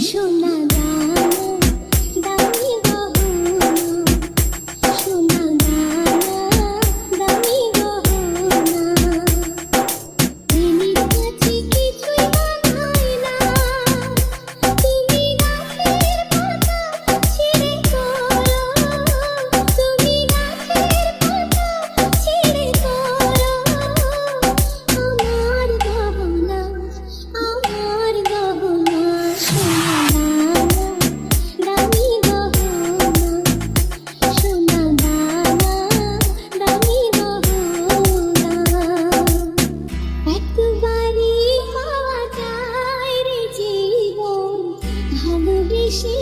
সোনা দানা দামি গহনা, সোনা দানা দামি গহনা, প্রেমের কাছে কিছুই মানায় না, তুমি গাছের পাতা ছিঁড়ে করো, তুমি গাছের পাতা ছিঁড়ে করো, আমার গহনা, আমার গহনা, সোনা দানা দামি গহনা, সোনা দানা দামি গহনা। একবারই পাওয়া যায় রে জীবন, ভালোবেসে